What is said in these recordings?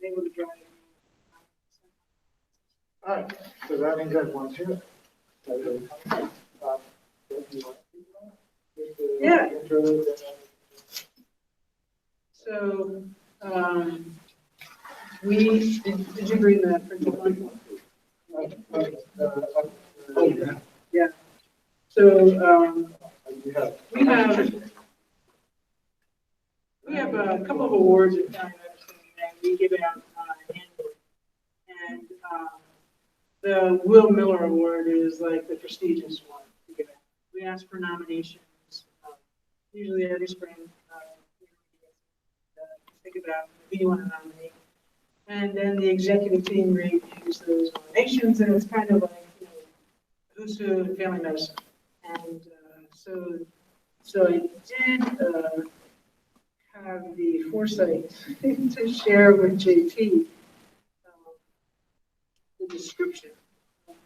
able to drive. All right, so that means everyone's here. Yeah. So, did you bring the printed one? Yeah. So, we have a couple of awards at Family Medicine that we give out annually. And the Will Miller Award is like the prestigious one to give out. We ask for nominations, usually every spring. Think about who you want to nominate. And then the executive team reviews those nominations, and it's kind of like, who's who in family medicine. And so I did have the foresight to share with JP the description of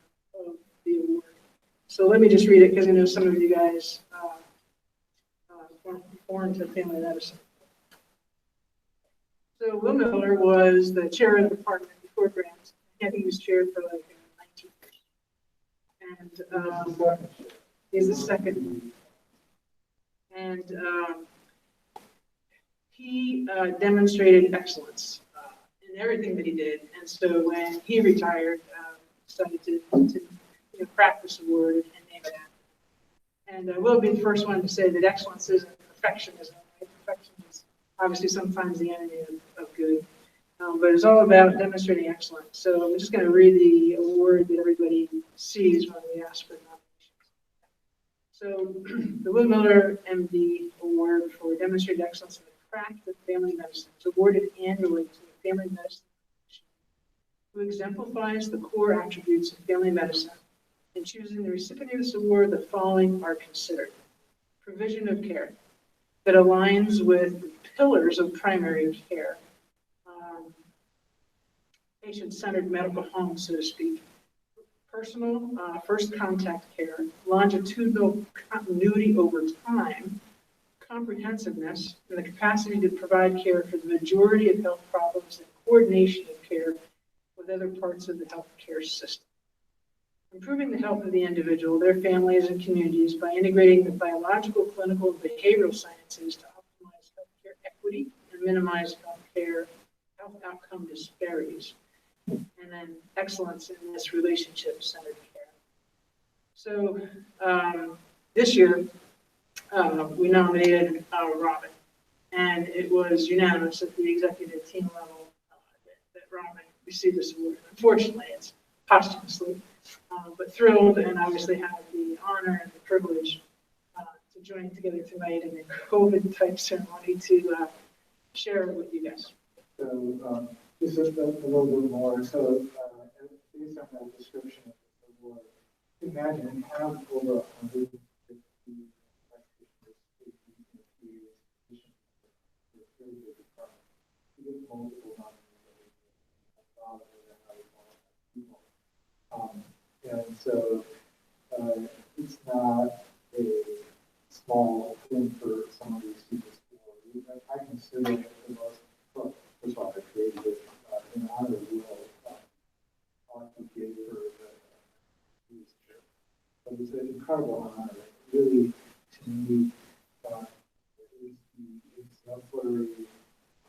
the award. So let me just read it because I know some of you guys aren't foreign to family medicine. So Will Miller was the chair of the department before Grant. I think he was chair for like 19 years. And he's the second. And he demonstrated excellence in everything that he did. And so when he retired, decided to craft this award and name it after him. And we'll be the first one to say that excellence isn't perfectionism. Right? Perfection is obviously sometimes the enemy of good. But it's all about demonstrating excellence. So I'm just going to read the award that everybody sees when we ask for nominations. So the Will Miller MD Award for demonstrated excellence in the craft of family medicine is awarded annually to the family medicine who exemplifies the core attributes of family medicine. In choosing the recipient of this award, the following are considered: provision of care that aligns with the pillars of primary care, patient-centered medical home, so to speak, personal first contact care, longitudinal continuity over time, comprehensiveness, and the capacity to provide care for the majority of health problems and coordination of care with other parts of the healthcare system. Improving the health of the individual, their families, and communities by integrating the biological, clinical, and behavioral sciences to optimize healthcare equity and minimize health outcome disparities. And then excellence in this relationship-centered care. So this year, we nominated Robin, and it was unanimous at the executive team level that Robin received this award. Unfortunately, it's posthumously, but thrilled and obviously have the honor and the privilege to join together tonight in a COVID-type ceremony to share it with you guys. So just a little bit more. So based on that description of the award, imagine have over 150 multiple and so it's not a small thing for some of these people. I consider it the most, well, first of all, I created it in honor of Will gave for the chair. But it's an incredible honor. Really, to me, is the exemplary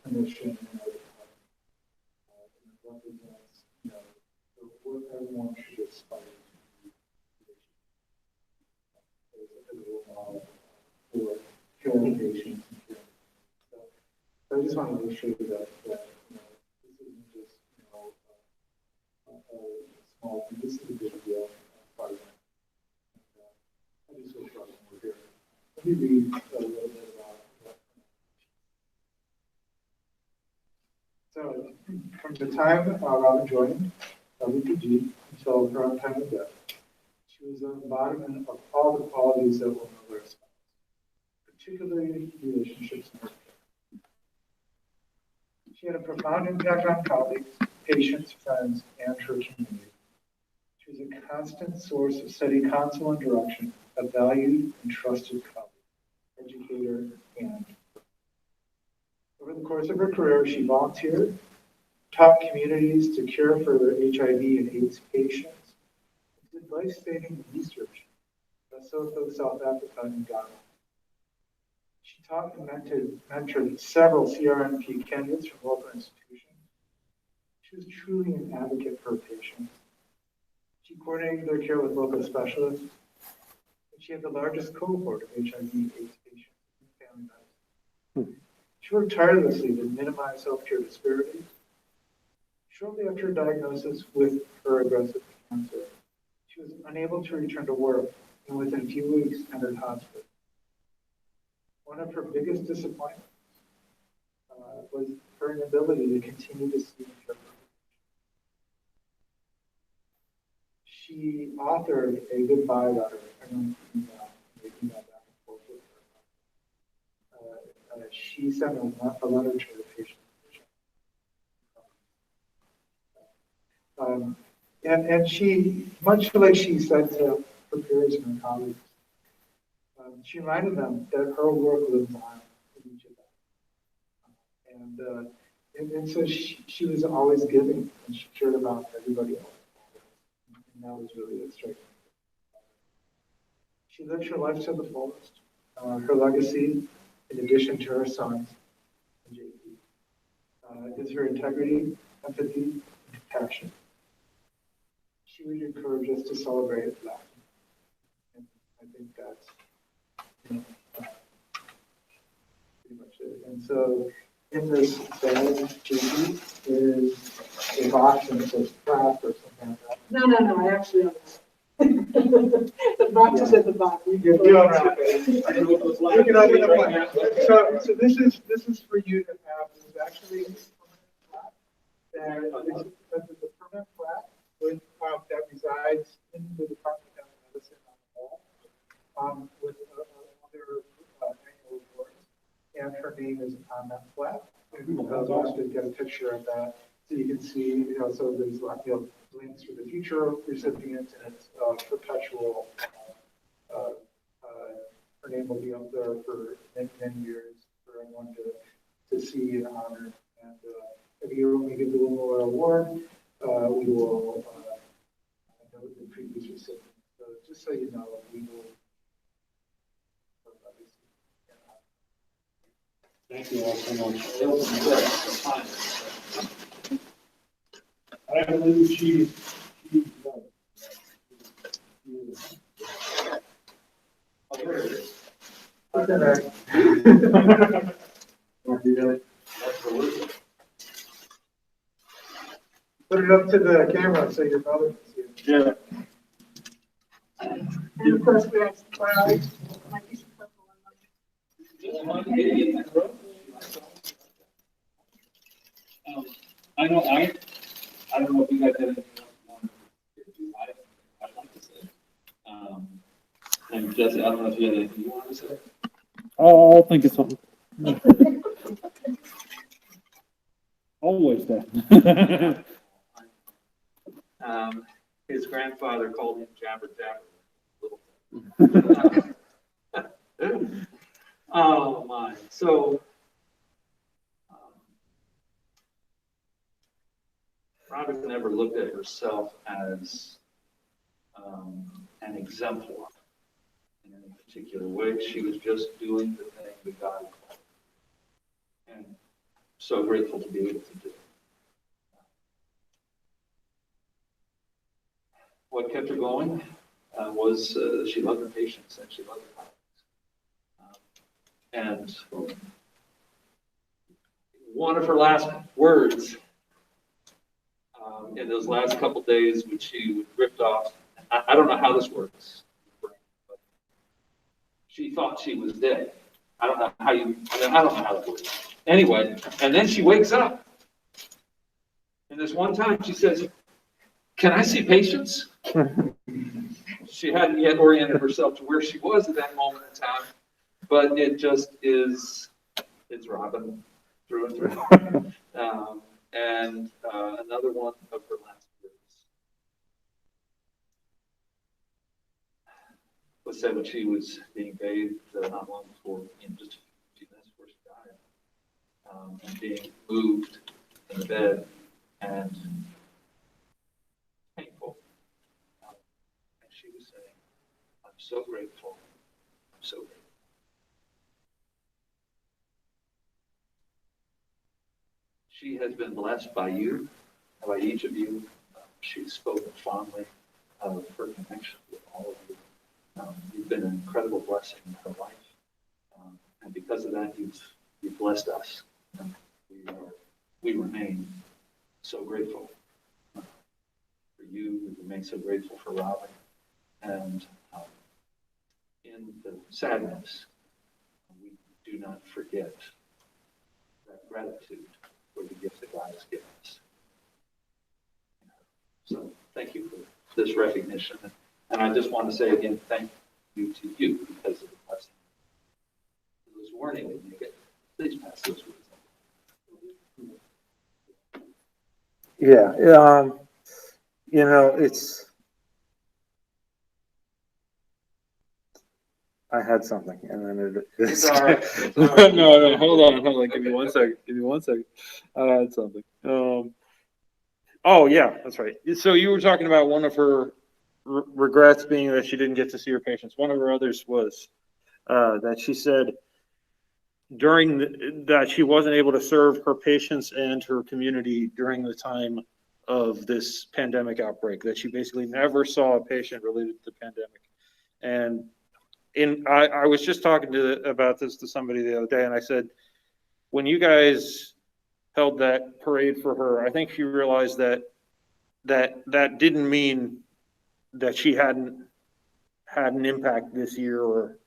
clinician and represents, what everyone should aspire to be as a role model for care patients and care. So I just want to make sure that this isn't just a small thing. This is a big deal. I just wish Robin were here. Let me read a little bit about that. So from the time Robin joined LVPG until her own time of death, she was an embodiment of all the qualities that Will Miller espoused, particularly relationships and healthcare. She had a profound impact on colleagues, patients, friends, and her community. She was a constant source of steady counsel and direction, a valued and trusted colleague, educator, and over the course of her career, she volunteered, top communities to cure for their HIV and AIDS patients, and did life-saving research in Lesotho, South Africa, and Ghana. She taught and mentored several CRNP candidates from local institutions. She was truly an advocate for her patients. She coordinated their care with local specialists, and she had the largest cohort of HIV/AIDS patients in family medicine. She worked tirelessly to minimize healthcare disparities. Shortly after her diagnosis with her aggressive cancer, she was unable to return to work and within a few weeks entered hospice. One of her biggest disappointments was her inability to continue to see and care for her. She authored a goodbye letter. I don't know if you back and forth with her. She sent a letter to her patient. And she, much like she said to her peers and her colleagues, she reminded them that her work lives on in each of them. And so she was always giving, and she cared about everybody else. And that was really a striking. She lived her life to the fullest. Her legacy, in addition to her sons and JP, is her integrity, empathy, and compassion. She would encourage us to celebrate that. And I think that's pretty much it. And so in this bag, JP, is a box and it says craft or something like that. No, I actually don't know. The box is at the bottom. You unwrap it. I don't know what those like. You can open it up. So this is for you to have. This is actually a permanent flat. And it's a permanent flat with that resides in the Department of Medicine on the wall with other annual awards. And her name is on that flat. And I'll also get a picture of that so you can see, so there's links for the future recipients, and it's perpetual. Her name will be up there for many, many years for everyone to see and honor. And every year when we give the Memorial Award, we will note the previous recipients. So just so you know, we will. Thank you all so much. I believe she's done. Oh, there it is. Okay. Absolutely. Put it up to the camera so your brother can see it. Yeah. And of course, we have some clouds. Might be some purple in them. I know, I don't know if you guys have anything else you want to do. I'd like to say. And Jesse, I don't know if you had anything you wanted to say. I'll think of something. Always that. His grandfather called him Jabber Jabber. Oh my! So Robin never looked at herself as an exemplar in any particular way. She was just doing the thing that God called her. And so grateful to be able to do it. What kept her going was she loved her patients and she loved her colleagues. And one of her last words in those last couple days, when she would drift off, I don't know how this works, but she thought she was dead. I don't know how that works. Anyway, and then she wakes up. And this one time she says, "Can I see patients?" She hadn't yet oriented herself to where she was at that moment in time, but it just is, it's Robin through and through. And another one of her last words was said when she was being bathed not long before, just a few minutes before she died, and being moved in the bed and painful. And she was saying, I'm so grateful. I'm so grateful. She has been blessed by you, by each of you. She's spoken fondly of her connection with all of you. You've been an incredible blessing in her life. And because of that, you've blessed us. We remain so grateful for you. We remain so grateful for Robin. And in the sadness, we do not forget that gratitude for the gift that God has given us. So thank you for this recognition. And I just want to say again, thank you to you because of the blessing. This warning that you get, please pass those words. Yeah, you know, I had something, and then It's all right. It's all right. No, hold on. Give me 1 second. I had something. Oh yeah, that's right. So you were talking about one of her regrets being that she didn't get to see her patients. One of her others was that she said that she wasn't able to serve her patients and her community during the time of this pandemic outbreak, that she basically never saw a patient related to the pandemic. And I was just talking about this to somebody the other day, and I said, when you guys held that parade for her, I think she realized that didn't mean that she hadn't had an impact this year, or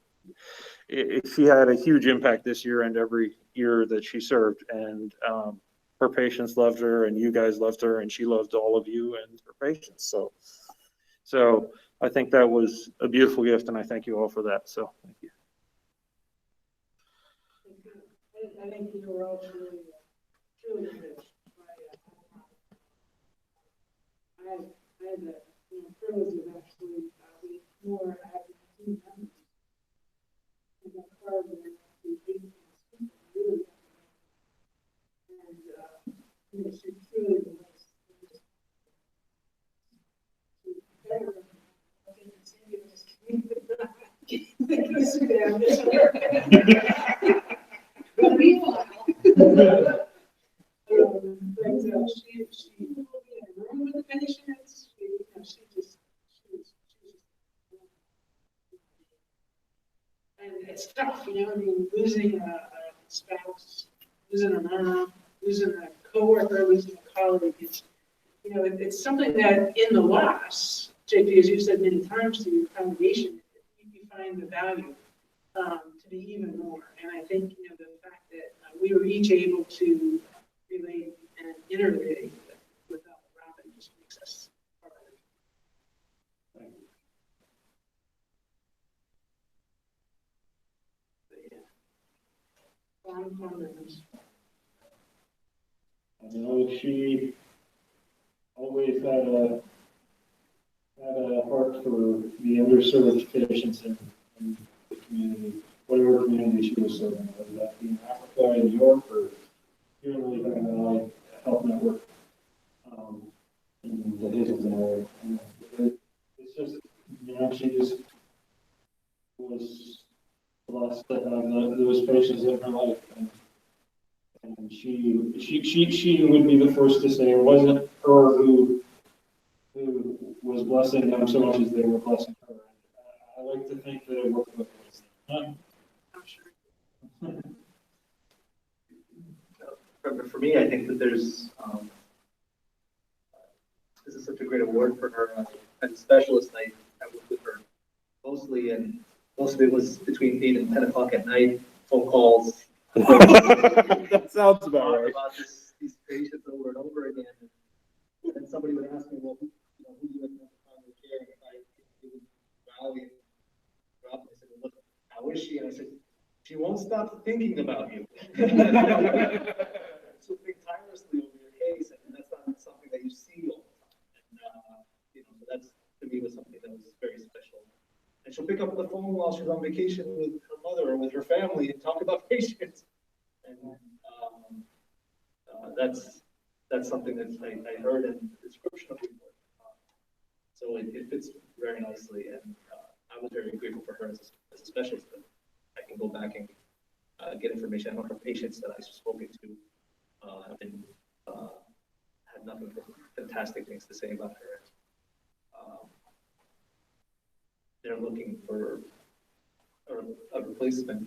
she had a huge impact this year and every year that she served. And her patients loved her, and you guys loved her, and she loved all of you and her patients. So I think that was a beautiful gift, and I thank you all for that. So thank you. I think you were all truly rich. I had the privilege of actually being more active team members. And that part of it, really, and she truly was. She will be in a room with the patients. And it's tough, I mean, losing a spouse, losing a mom, losing a coworker, losing a colleague. It's something that in the loss, JP, as you've said many times to your congregation, you find the value to be even more. And I think, the fact that we were each able to relate and interrelate without Robin just makes us harder. Thank you. Fond memories. I know she always had a heart for the underserved patients in the community, whatever community she was serving, whether that be in Africa, in New York, or here in the Living Valley Health Network, in the Hazelton area. It's just, she just was blessed to have those patients in her life. And she would be the first to say it wasn't her who was blessing them so much as they were blessing her. And I like to think that it worked both ways. I'm sure. For me, I think that this is such a great award for her. As a specialist, I worked with her mostly, and most of it was between 8 and 10 o'clock at night, phone calls. That sounds about right. About these patients over and over again. And then somebody would ask me, well, who do you recommend for primary care? And if I would rally and drop, I said, well, look, how is she? And I said, she won't stop thinking about you. So think tirelessly over your case, and that's not something that you see all the time. And so that's, to me, was something that was very special. And she'll pick up the phone while she's on vacation with her mother or with her family and talk about patients. And that's that's something that I heard in the description of the report. So it fits very nicely, and I was very grateful for her as a specialist. But I can go back and get information. I know her patients that I've spoken to have been had nothing but fantastic things to say about her. They're looking for a replacement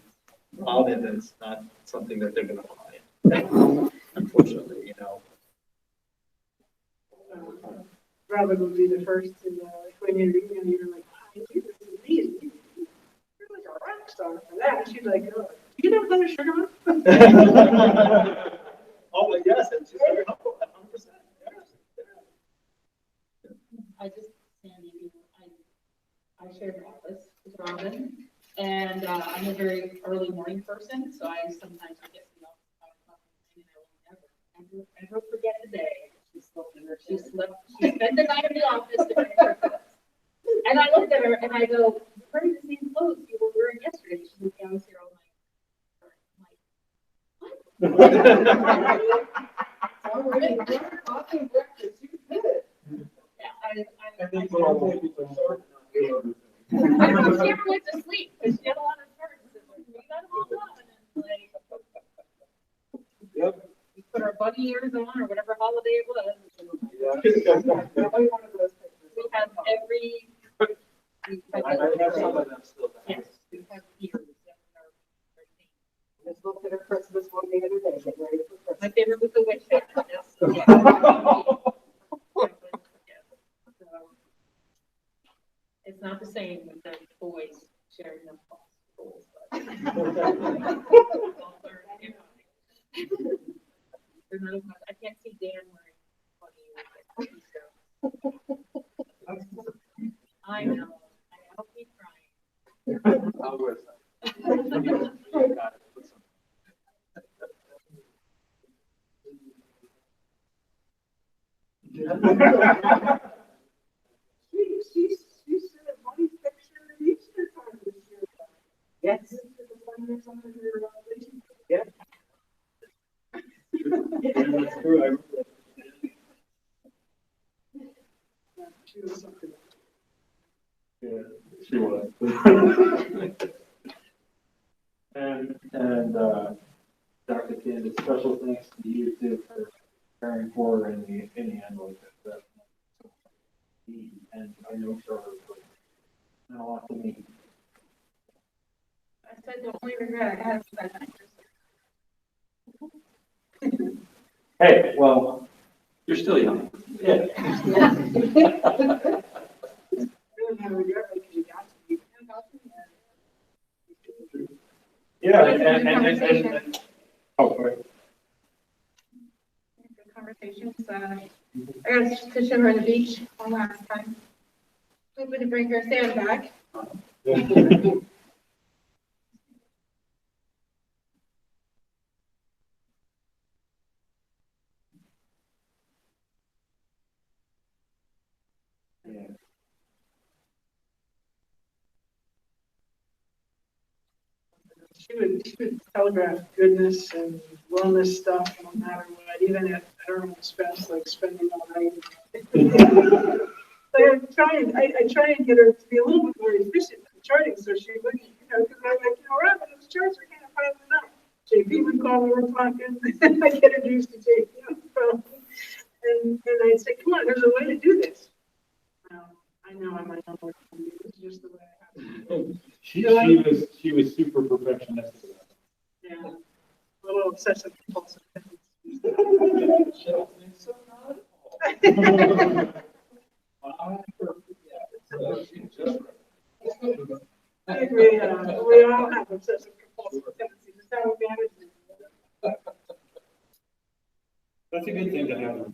Robin that's not something that they're going to find. Unfortunately, you know. Robin would be the first to, like, when you're like, wow, this is amazing. You're like a rock star for that. She's like, oh, you know Butter Sugar Man? Oh, but yes, and she's very helpful, 100%. I just, Sandy, I share an office with Robin, and I'm a very early morning person, so I sometimes forget the office at 5 o'clock in the morning, and I will never forget the day. She spent the night in the office to finish her class. And I looked at her and I go, you're wearing the same clothes you were wearing yesterday. She's like, yeah, I was here all night. I'm like, what? Already, coffee, breakfast, you did it. Yeah, I think we're all looking for certain. she never went to sleep because she had a lot of shirts. And we got them all done. And like, Yep. we put our bunny ears on or whatever holiday it was. Yeah. We have every. I have some of them still. Yes, we have ears. Just looked at her Christmas one the other day, get ready for Christmas. My favorite was the witch hat. It's not the same with the boys sharing the bowls, but. There's not as much, I can't see Dan wearing funny. I know, I'll keep trying. I'll wear some. You got it. Put some. She sent a funny picture of Easter time this year. Yes. This is the funniest one of your relationship. Yeah. That's true. I remember that. She was something. Yeah, she was. And Dr. Candace, special thanks to you too for caring for her in the end like that. And I know Charlotte was not a lot to me. I said the only regret I have is that night. Hey, well, You're still young. yeah. Really not regret because you got to be. Yeah, and oh, sorry. Good conversations. I got to show her the beach one last time. Hoping to bring her sand back. Yeah. She would telegraph goodness and wellness stuff no matter what, even at her own expense, like spending all night. So I try and get her to be a little bit more efficient in charting, so she would, because I'm like, Robin, those charts are kind of piling up. JP would call, we were talking, I get introduced to JP, and I'd say, come on, there's a way to do this. I know I might not work for you, it's just the way I have to do it. She was super perfectionist. Yeah, a little obsessive compulsive. I agree, we all have obsessive compulsive tendencies, it's how we manage it. That's a good thing to have.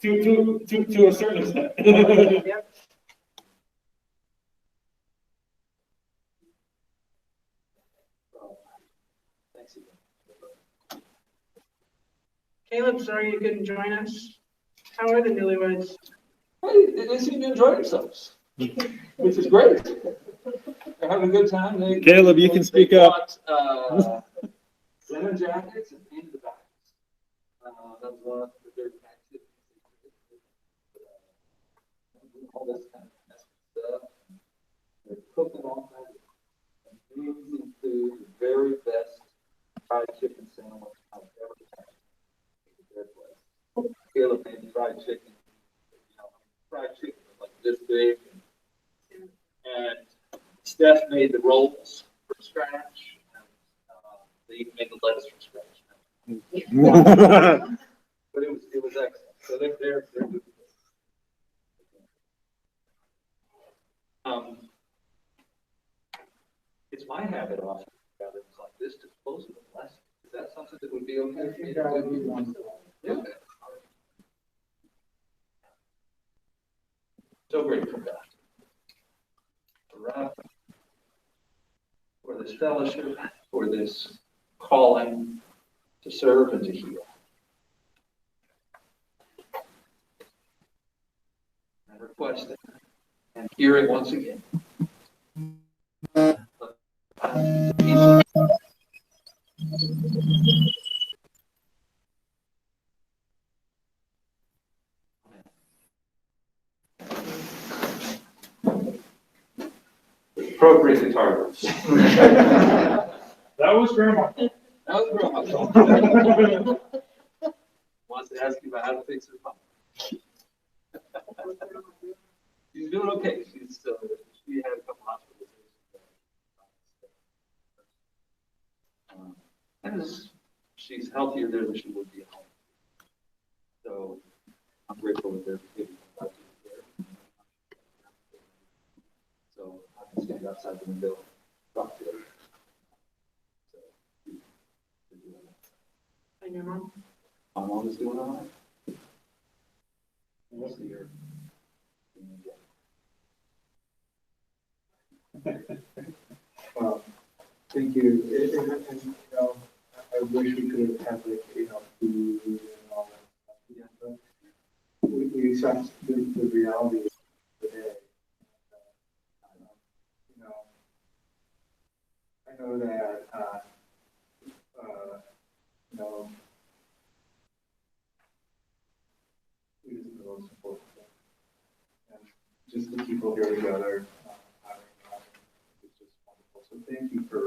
To a certain extent. Yep. Thanks again. Caleb, sorry you couldn't join us. How are the newlyweds? Hey, they seem to enjoy themselves, which is great. They're having a good time. Caleb, you can speak up. Denim jackets and painted the backs. That was one of the very activities. All this kind of stuff. They're cooking all kinds of amazing food, the very best fried chicken sandwich I've ever had at their place. Caleb made fried chicken, fried chicken was like this big. And Steph made the rolls from scratch. And, they even made the lettuce from scratch. But it was excellent. So they're good. It's my habit often, rather than like this, to close with a blessing. Is that something that would be okay for me to do? Okay. So grateful, God, for this fellowship, for this calling to serve and to heal. And requesting and hearing once again. Appropriate guitar. That was grandma. That was wrong. Wants to ask you about how to fix her phone. She's doing okay. She's still, she had a couple hospitalizations. And she's healthier there than she would be at home. So I'm grateful that they're giving her there. So I can stand outside the window and talk to her. So, they're doing that. And your mom? My mom is doing all right. We'll see her. Well, thank you. And, I wish we could have had like, food and all that stuff. Yeah, but we accept the reality of the day. I know that, it is the most important thing. And just the people here together, it's just wonderful. So thank you for